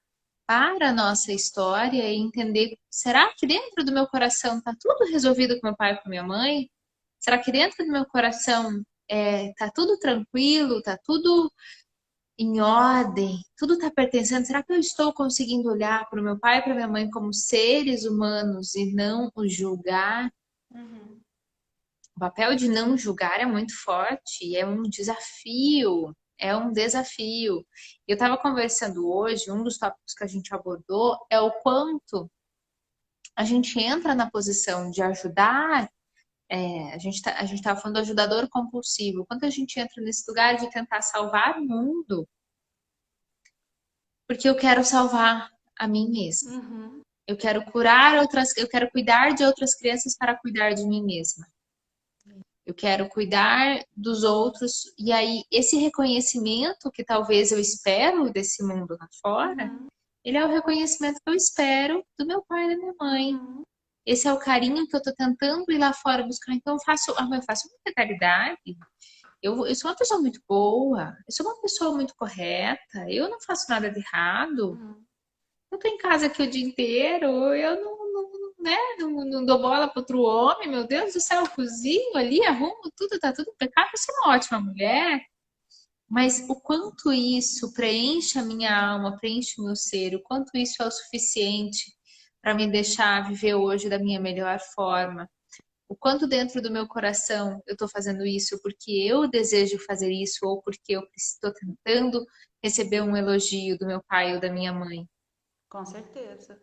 para a nossa história e entender, será que dentro do meu coração está tudo resolvido com meu pai e com minha mãe? Será que dentro do meu coração tá tudo tranquilo, tá tudo em ordem, tudo está pertencendo? Será que eu estou conseguindo olhar para o meu pai e para minha mãe como seres humanos e não os julgar? Uhum. O papel de não julgar é muito forte e é um desafio. É um desafio. Eu estava conversando hoje, um dos tópicos que a gente abordou é o quanto a gente entra na posição de ajudar. A gente estava falando do ajudador compulsivo. O quanto a gente entra nesse lugar de tentar salvar o mundo, porque eu quero salvar a mim mesma. Uhum. Eu quero curar outras, eu quero cuidar de outras crianças para cuidar de mim mesma. Eu quero cuidar dos outros. E aí, esse reconhecimento que talvez eu espero desse mundo lá fora, Uhum. ele é o reconhecimento que eu espero do meu pai e da minha mãe. Uhum. Esse é o carinho que eu tô tentando ir lá fora buscar. Então, eu faço muita caridade. Eu sou uma pessoa muito boa. Eu sou uma pessoa muito correta. Eu não faço nada de errado. Uhum. Eu tô em casa aqui o dia inteiro, eu né, não dou bola para outro homem, meu Deus do céu, eu cozinho ali, arrumo tudo, tá tudo impecável, eu sou uma ótima mulher. Mas o quanto isso preenche a minha alma, preenche o meu ser, o quanto isso é o suficiente para me deixar viver hoje da minha melhor forma. O quanto dentro do meu coração eu estou fazendo isso porque eu desejo fazer isso ou porque eu estou tentando receber um elogio do meu pai ou da minha mãe. Com certeza.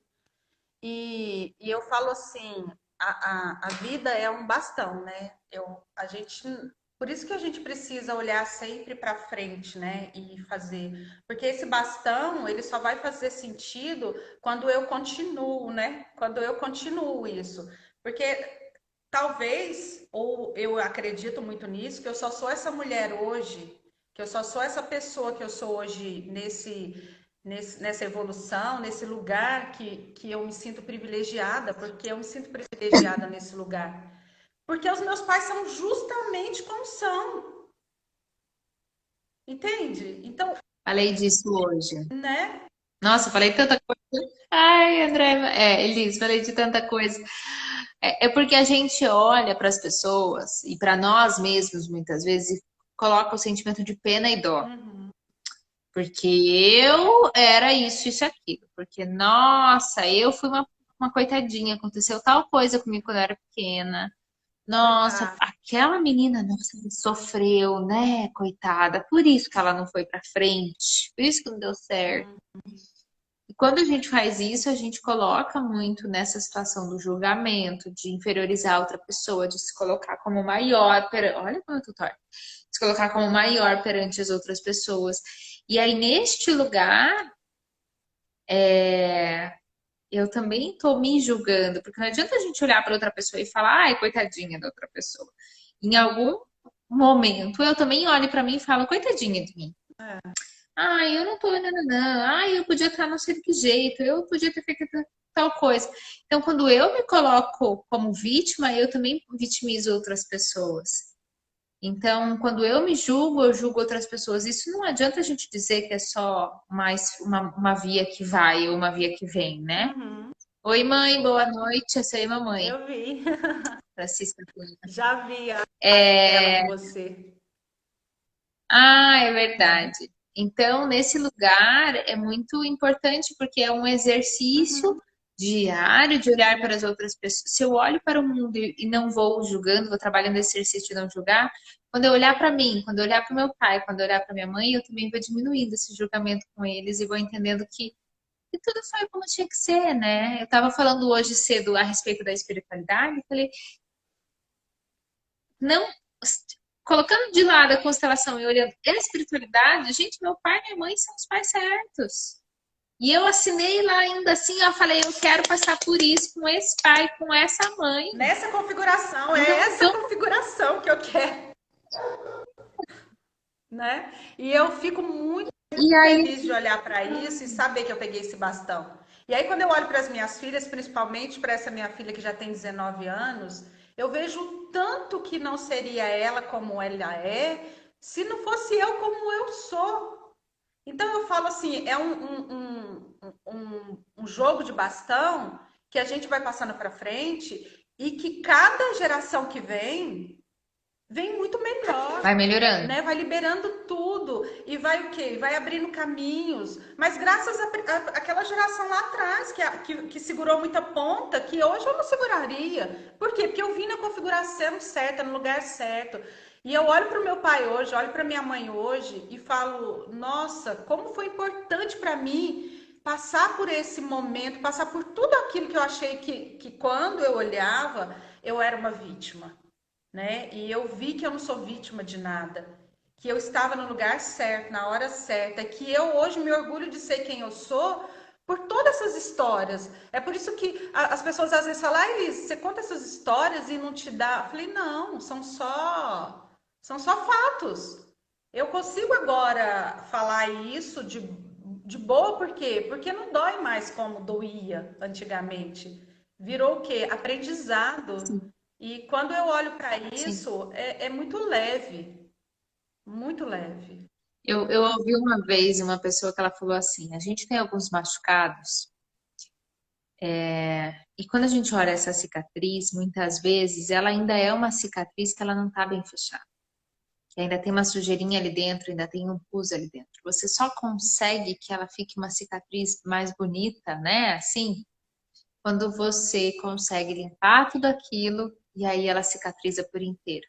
E eu falo assim, a vida é um bastão, né? A gente, por isso que a gente precisa olhar sempre para frente, né? E fazer, porque esse bastão ele só vai fazer sentido quando eu continuo, né? Quando eu continuo isso, porque talvez, ou eu acredito muito nisso, que eu só sou essa mulher hoje, que eu só sou essa pessoa que eu sou hoje nessa evolução, nesse lugar que eu me sinto privilegiada, porque eu me sinto privilegiada nesse lugar. Porque os meus pais são justamente como são, entende? Então, Falei disso hoje. né? Nossa, falei tanta coisa. Ai, André, Elis, falei de tanta coisa. É porque a gente olha para as pessoas e para nós mesmos, muitas vezes, e coloca o sentimento de pena e dó. Uhum. Porque eu era isso, aquilo. Porque, nossa, eu fui uma coitadinha, aconteceu tal coisa comigo quando eu era pequena. Nossa, Coitada. aquela menina, nossa, sofreu, né, coitada. Por isso que ela não foi para frente. Por isso que não deu certo. Uhum. E quando a gente faz isso, a gente coloca muito nessa situação do julgamento, de inferiorizar outra pessoa, de se colocar como maior, olha como eu tô torta, se colocar como maior perante as outras pessoas. E aí, neste lugar, eu também tô me julgando, porque não adianta a gente olhar para outra pessoa e falar, ai, coitadinha da outra pessoa. Em algum momento, eu também olho para mim e falo, coitadinha de mim. É. Ai, eu não tô, não. Ai, eu podia estar não sei de que jeito, eu podia ter feito tal coisa. Então, quando eu me coloco como vítima, eu também vitimizo outras pessoas. Então, quando eu julgo outras pessoas. Isso não adianta a gente dizer que é só mais uma via que vai ou uma via que vem, né? Uhum. Oi, mãe, boa noite. Essa aí é mamãe, Eu vi. Francisca Cunha. Já vi a tela com É... você. Ah, é Né? verdade. Então, nesse lugar é muito importante porque é um exercício Uhum. diário de olhar para as outras pessoas. Se eu olho para o mundo e não vou julgando, vou trabalhando esse exercício de não julgar, quando eu olhar para mim, quando eu olhar para o meu pai, quando eu olhar para minha mãe, eu também vou diminuindo esse julgamento com eles e vou entendendo que tudo foi como tinha que ser, né? Eu estava falando hoje cedo a respeito da espiritualidade, falei, não colocando de lado a constelação e olhando a espiritualidade, gente, meu pai e minha mãe são os pais certos. E eu assinei lá ainda assim, eu falei, eu quero passar por isso com esse pai, com essa mãe. Nessa configuração, é Não essa vamos. configuração que eu quero, né? E eu fico muito E aí, feliz de olhar para isso e saber que eu peguei esse bastão. E aí, quando eu olho para as minhas filhas, principalmente para essa minha filha que já tem 19 anos, eu vejo o tanto que não seria ela como ela é, se não fosse eu como eu sou. Então, eu falo assim: é um jogo de bastão que a gente vai passando para frente e que cada geração que vem muito melhor, vai melhorando. né? Vai liberando tudo e vai o quê? Vai abrindo caminhos. Mas graças àquela geração lá atrás que segurou muita ponta, que hoje eu não seguraria. Por quê? Porque eu vim na configuração certa, no lugar certo. E eu olho para o meu pai hoje, olho para minha mãe hoje e falo: nossa, como foi importante para mim passar por esse momento, passar por tudo aquilo que eu achei que quando eu olhava, eu era uma vítima, né? E eu vi que eu não sou vítima de nada, que eu estava no lugar certo, na hora certa, que eu hoje me orgulho de ser quem eu sou por todas essas histórias. É por isso que as pessoas às vezes falam: ah, Elis, você conta essas histórias e não te dá. Eu falei: não, são só fatos. Eu consigo agora falar isso de boa, por quê? Porque não dói mais como doía antigamente. Virou o quê? Aprendizado. Sim, E quando eu olho para sim. isso, é muito leve, muito leve. Eu ouvi uma vez uma pessoa que ela falou assim: a gente tem alguns machucados, e quando a gente olha essa cicatriz, muitas vezes ela ainda é uma cicatriz que ela não está bem fechada. Que ainda tem uma sujeirinha ali dentro, ainda tem um pus ali dentro. Você só consegue que ela fique uma cicatriz mais bonita, né? Assim, quando você consegue limpar tudo aquilo e aí ela cicatriza por inteiro.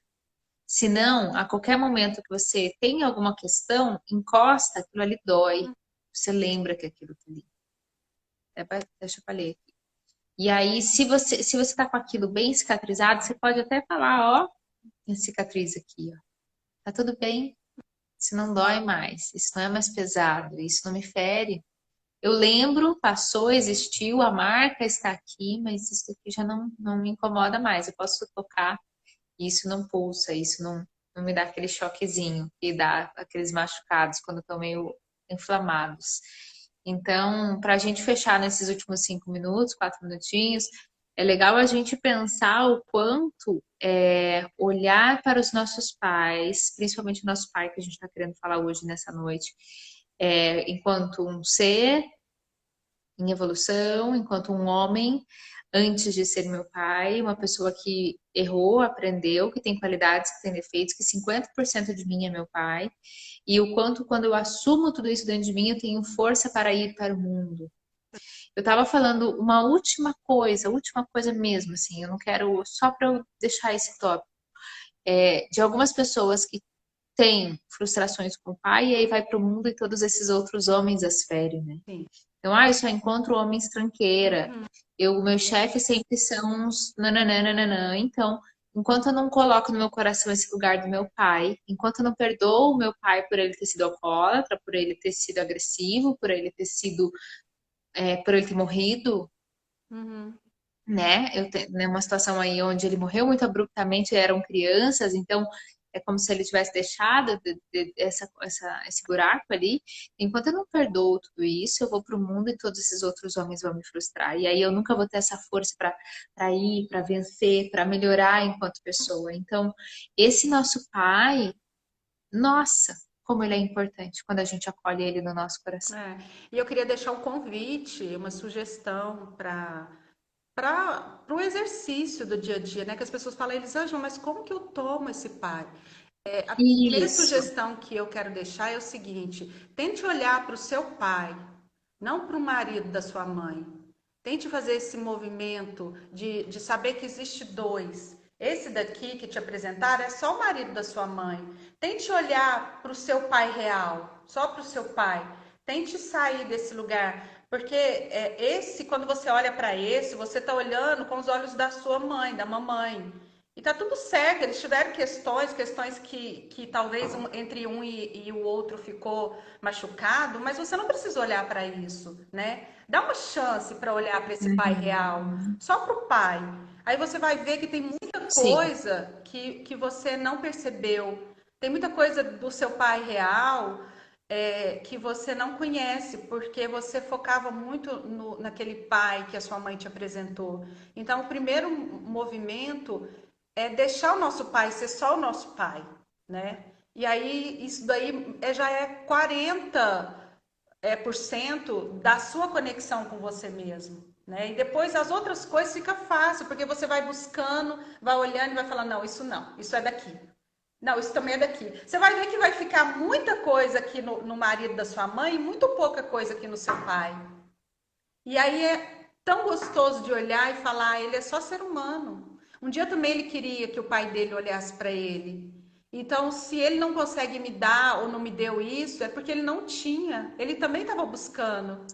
Se não, a qualquer momento que você tem alguma questão, encosta, aquilo ali dói. Você lembra que aquilo tá ali. Deixa eu falei aqui. E aí, se você tá com aquilo bem cicatrizado, você pode até falar, ó, minha cicatriz aqui, ó. Tá tudo bem, isso não dói mais, isso não é mais pesado, isso não me fere. Eu lembro, passou, existiu, a marca está aqui, mas isso aqui já não me incomoda mais. Eu posso tocar, e isso não pulsa, isso não me dá aquele choquezinho que dá aqueles machucados quando estão meio inflamados. Então, para a gente fechar nesses últimos 5 minutos, 4 minutinhos, é legal a gente pensar o quanto olhar para os nossos pais, principalmente o nosso pai que a gente está querendo falar hoje nessa noite, enquanto um ser em evolução, enquanto um homem, antes de ser meu pai, uma pessoa que errou, aprendeu, que tem qualidades, que tem defeitos, que 50% de mim é meu pai, e o quanto quando eu assumo tudo isso dentro de mim, eu tenho força para ir para o mundo. Eu estava falando uma última coisa mesmo, assim, eu não quero, só para eu deixar esse tópico, de algumas pessoas que têm frustrações com o pai e aí vai para o mundo e todos esses outros homens as ferem, né? Sim. Então, eu só encontro homens tranqueira. Meus chefes sempre são uns nananana. Então, enquanto eu não coloco no meu coração esse lugar do meu pai, enquanto eu não perdoo o meu pai por ele ter sido alcoólatra, por ele ter sido agressivo, por ele ter morrido, Uhum. né? Né, uma situação aí onde ele morreu muito abruptamente, eram crianças, então é como se ele tivesse deixado esse buraco ali. Enquanto eu não perdoo tudo isso, eu vou para o mundo e todos esses outros homens vão me frustrar. E aí eu nunca vou ter essa força para ir, para vencer, para melhorar enquanto pessoa. Então, esse nosso pai, nossa, como ele é importante quando a gente acolhe ele no nosso coração. É. E eu queria deixar um convite, uma sugestão para o exercício do dia a dia, né? Que as pessoas falam: Elisângela, mas como que eu tomo esse pai? A primeira Isso, sugestão que eu quero deixar é o seguinte: tente olhar para o seu pai, não para o marido da sua mãe. Tente fazer esse movimento de saber que existe dois. Esse daqui que te apresentaram é só o marido da sua mãe. Tente olhar para o seu pai real, só para o seu pai. Tente sair desse lugar, porque quando você olha para esse, você está olhando com os olhos da sua mãe, da mamãe. E tá tudo certo, eles tiveram questões que talvez entre um e o outro ficou machucado, mas você não precisa olhar para isso, né? Dá uma chance para olhar para esse pai real, uhum, só para o pai. Aí você vai ver que tem muita sim, coisa que você não percebeu. Tem muita coisa do seu pai real que você não conhece, porque você focava muito naquele pai que a sua mãe te apresentou. Então, o primeiro movimento é deixar o nosso pai ser só o nosso pai, né? E aí, isso daí já é 40% da sua conexão com você mesmo. Né? E depois as outras coisas fica fácil, porque você vai buscando, vai olhando e vai falar, não, isso é daqui. Não, isso também é daqui. Você vai ver que vai ficar muita coisa aqui no marido da sua mãe e muito pouca coisa aqui no seu pai. E aí é tão gostoso de olhar e falar, ele é só ser humano. Um dia também ele queria que o pai dele olhasse para ele. Então, se ele não consegue me dar ou não me deu isso, é porque ele não tinha. Ele também estava buscando.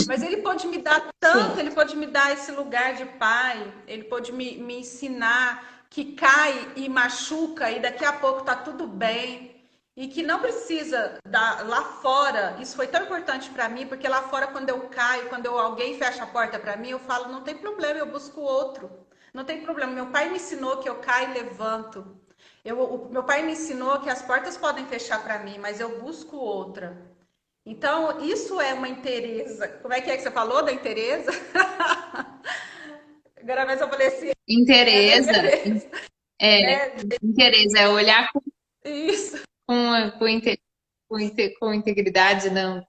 Mas ele pode me dar tanto, Sim. ele pode me dar esse lugar de pai, ele pode me ensinar que cai e machuca e daqui a pouco tá tudo bem. E que não precisa dar lá fora. Isso foi tão importante para mim, porque lá fora, quando eu caio, alguém fecha a porta para mim, eu falo: não tem problema, eu busco outro. Não tem problema. Meu pai me ensinou que eu caio e levanto. Meu pai me ensinou que as portas podem fechar para mim, mas eu busco outra. Então, isso é uma inteireza. Como é que você falou da inteireza? Agora mesmo eu falei assim, é da Interesa, inteireza, é, né? interesa é olhar Isso, com integridade, não,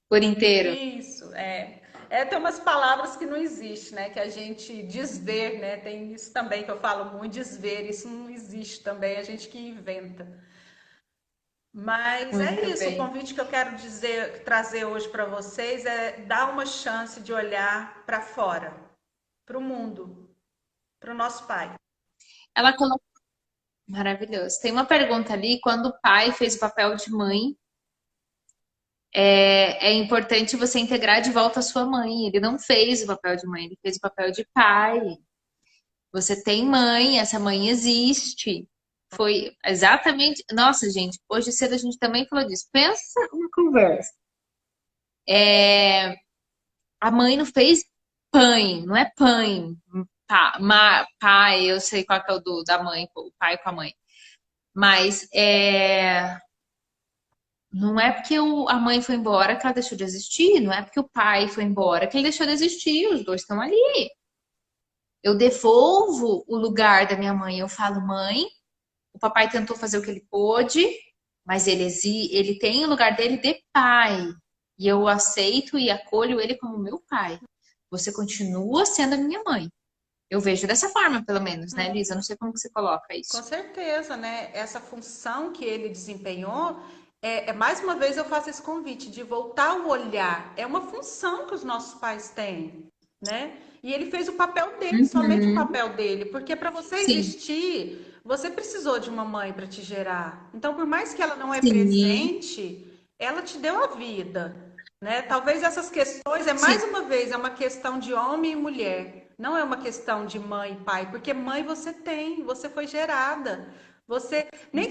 por inteiro. isso, é. Tem umas palavras que não existem, né? Que a gente desver, né? Tem isso também que eu falo muito, desver, isso não existe também, a gente que inventa. Mas é Muito isso, o bem. convite que eu quero trazer hoje para vocês é dar uma chance de olhar para fora, para o mundo, para o nosso pai. Ela colocou. Maravilhoso. Tem uma pergunta ali, quando o pai fez o papel de mãe, é importante você integrar de volta a sua mãe. Ele não fez o papel de mãe, ele fez o papel de pai. Você tem mãe, essa mãe existe. Foi exatamente. Nossa, gente, hoje cedo a gente também falou disso. Pensa uma conversa. A mãe não fez pãe, não é pãe. Pai, eu sei qual que é o da mãe, o pai com a mãe. Mas não é porque a mãe foi embora que ela deixou de existir, não é porque o pai foi embora que ele deixou de existir, os dois estão ali. Eu devolvo o lugar da minha mãe, eu falo, mãe, o papai tentou fazer o que ele pôde, mas ele tem o lugar dele de pai. E eu aceito e acolho ele como meu pai. Você continua sendo a minha mãe. Eu vejo dessa forma, pelo menos, né, Lisa? Eu não sei como que você coloca Com isso. certeza, né? Essa função que ele desempenhou, mais uma vez eu faço esse convite de voltar o olhar. É uma função que os nossos pais têm, né? E ele fez o papel dele, somente o Uhum. papel dele, porque para você Sim, existir, você precisou de uma mãe para te gerar. Então, por mais que ela não é sim, presente, ela te deu a vida, né? Talvez essas questões, sim, mais uma vez, é uma questão de homem e mulher. Não é uma questão de mãe e pai, porque mãe você tem, você foi gerada. Você nem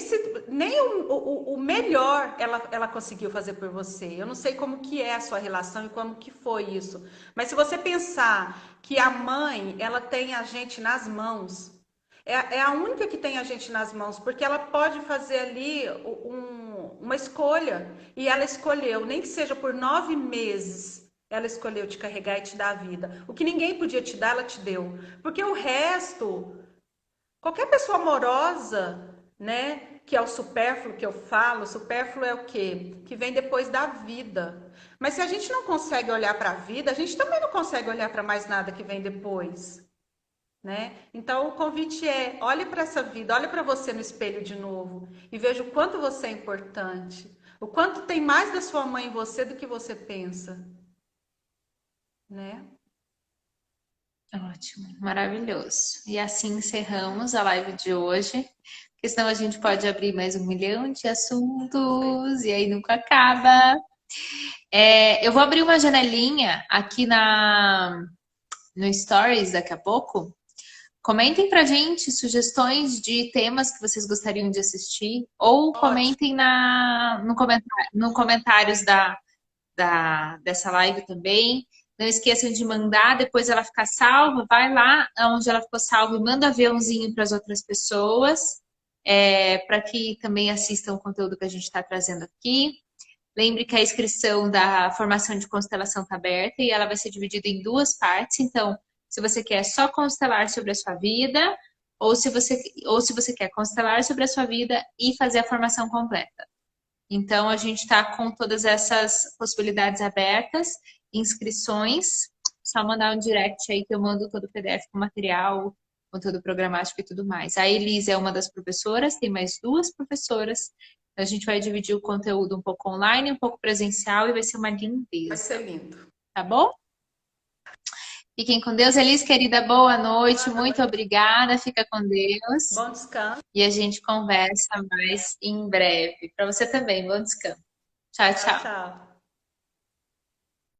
o melhor ela conseguiu fazer por você. Eu não sei como que é a sua relação e como que foi isso. Mas se você pensar que a mãe ela tem a gente nas mãos, é a única que tem a gente nas mãos, porque ela pode fazer ali uma escolha. E ela escolheu, nem que seja por 9 meses, ela escolheu te carregar e te dar a vida. O que ninguém podia te dar, ela te deu. Porque o resto, qualquer pessoa amorosa, né? Que é o supérfluo que eu falo, supérfluo é o quê? Que vem depois da vida. Mas se a gente não consegue olhar para a vida, a gente também não consegue olhar para mais nada que vem depois. Né? Então o convite é: olhe para essa vida, olhe para você no espelho de novo e veja o quanto você é importante, o quanto tem mais da sua mãe em você do que você pensa, né? ótimo, maravilhoso. E assim encerramos a live de hoje, porque senão a gente pode abrir mais 1 milhão de assuntos e aí nunca acaba. Eu vou abrir uma janelinha aqui no Stories daqui a pouco. Comentem pra gente sugestões de temas que vocês gostariam de assistir, ou Ótimo. comentem no comentários dessa live também. Não esqueçam de mandar, depois ela ficar salva, vai lá onde ela ficou salva e manda aviãozinho para as outras pessoas, para que também assistam o conteúdo que a gente está trazendo aqui. Lembre que a inscrição da formação de constelação está aberta e ela vai ser dividida em duas partes. Então, se você quer só constelar sobre a sua vida, ou se você quer constelar sobre a sua vida e fazer a formação completa. Então, a gente está com todas essas possibilidades abertas, inscrições, só mandar um direct aí que eu mando todo o PDF com material, conteúdo programático e tudo mais. A Elisa é uma das professoras, tem mais duas professoras. A gente vai dividir o conteúdo um pouco online, um pouco presencial e vai ser uma Vai lindeza, ser lindo. tá bom? Fiquem com Deus. Elisa, querida, boa noite, muito obrigada, fica com Deus. Bom descanso. E a gente conversa mais em breve. Para você também, bom descanso. Tchau, Tchau, tchau. tchau.